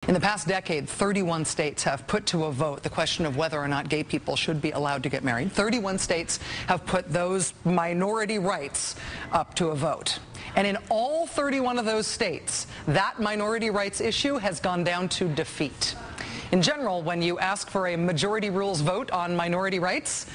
In the past decade, 31 states have put to a vote the question of whether or not gay people should be allowed to get married. 31 states have put those minority rights up to a vote. And in all 31 of those states, that minority rights issue has gone down to defeat. In general, when you ask for a majority rules vote on minority rights,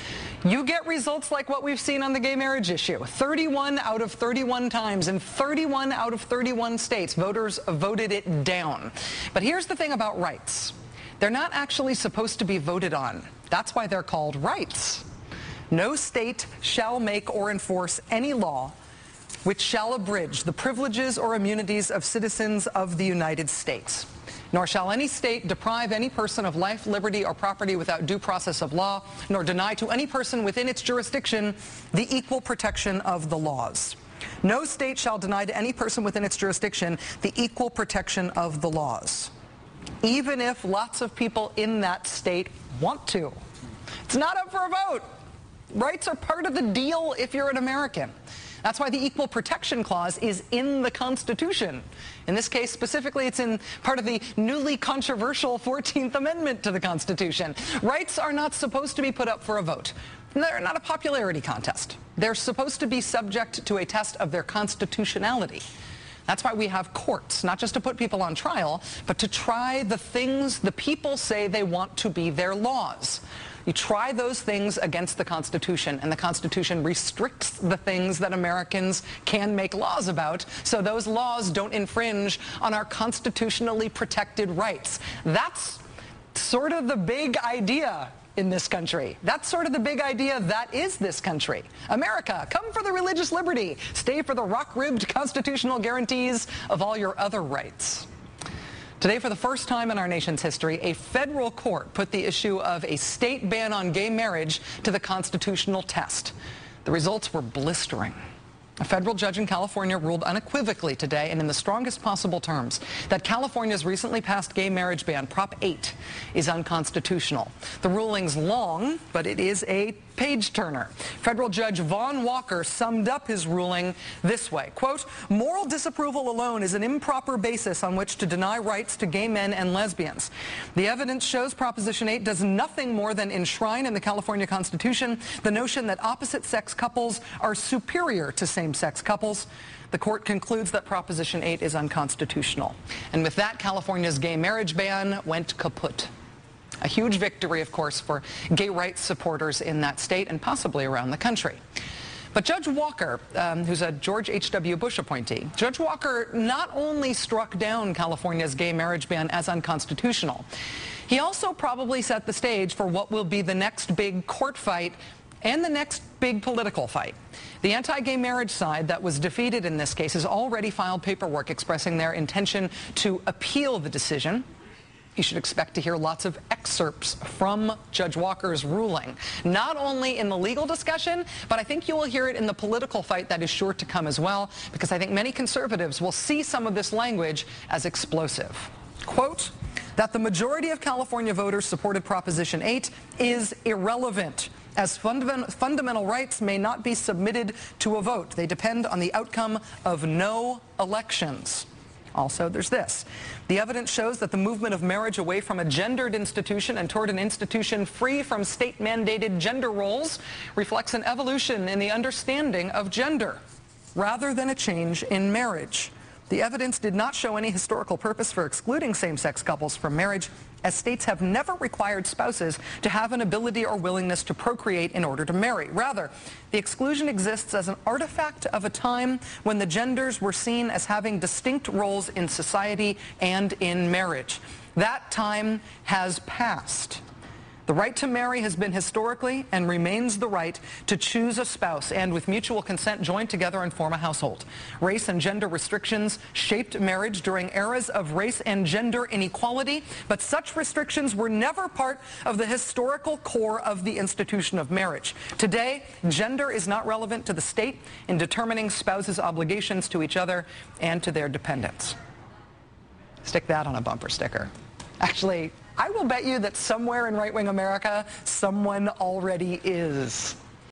you get results like what we've seen on the gay marriage issue. 31 out of 31 times in 31 out of 31 states, voters voted it down. But here's the thing about rights. They're not actually supposed to be voted on. That's why they're called rights. No state shall make or enforce any law which shall abridge the privileges or immunities of citizens of the United States. Nor shall any state deprive any person of life, liberty, or property without due process of law, nor deny to any person within its jurisdiction the equal protection of the laws. No state shall deny to any person within its jurisdiction the equal protection of the laws, even if lots of people in that state want to. It's not up for a vote. Rights are part of the deal if you're an American. That's why the Equal Protection Clause is in the Constitution. In this case, specifically, it's in part of the newly controversial 14th Amendment to the Constitution. Rights are not supposed to be put up for a vote. They're not a popularity contest. They're supposed to be subject to a test of their constitutionality. That's why we have courts, not just to put people on trial, but to try the things the people say they want to be their laws. You try those things against the Constitution, and the Constitution restricts the things that Americans can make laws about, so those laws don't infringe on our constitutionally protected rights. That's sort of the big idea in this country. That's sort of the big idea that is this country. America, come for the religious liberty. Stay for the rock-ribbed constitutional guarantees of all your other rights. Today, for the first time in our nation's history, a federal court put the issue of a state ban on gay marriage to the constitutional test. The results were blistering. A federal judge in California ruled unequivocally today and in the strongest possible terms that California's recently passed gay marriage ban, Prop 8, is unconstitutional. The ruling's long, but it is a page-turner. Federal Judge Vaughn Walker summed up his ruling this way, quote, "Moral disapproval alone is an improper basis on which to deny rights to gay men and lesbians. The evidence shows Proposition 8 does nothing more than enshrine in the California Constitution the notion that opposite-sex couples are superior to same-sex couples. The court concludes that Proposition 8 is unconstitutional." And with that, California's gay marriage ban went kaput. A huge victory, of course, for gay rights supporters in that state and possibly around the country. But Judge Walker, who's a George H.W. Bush appointee, Judge Walker not only struck down California's gay marriage ban as unconstitutional, he also probably set the stage for what will be the next big court fight and the next big political fight. The anti-gay marriage side that was defeated in this case has already filed paperwork expressing their intention to appeal the decision. You should expect to hear lots of excerpts from Judge Walker's ruling, not only in the legal discussion, but I think you will hear it in the political fight that is sure to come as well, because I think many conservatives will see some of this language as explosive. Quote, "That the majority of California voters supported Proposition 8 is irrelevant, as fundamental rights may not be submitted to a vote. They depend on the outcome of no elections." Also, there's this. "The evidence shows that the movement of marriage away from a gendered institution and toward an institution free from state-mandated gender roles reflects an evolution in the understanding of gender, rather than a change in marriage. The evidence did not show any historical purpose for excluding same-sex couples from marriage, as states have never required spouses to have an ability or willingness to procreate in order to marry. Rather, the exclusion exists as an artifact of a time when the genders were seen as having distinct roles in society and in marriage. That time has passed. The right to marry has been historically and remains the right to choose a spouse and with mutual consent join together and form a household. Race and gender restrictions shaped marriage during eras of race and gender inequality, but such restrictions were never part of the historical core of the institution of marriage. Today, gender is not relevant to the state in determining spouses' obligations to each other and to their dependents." Stick that on a bumper sticker. Actually, I will bet you that somewhere in right-wing America, someone already is.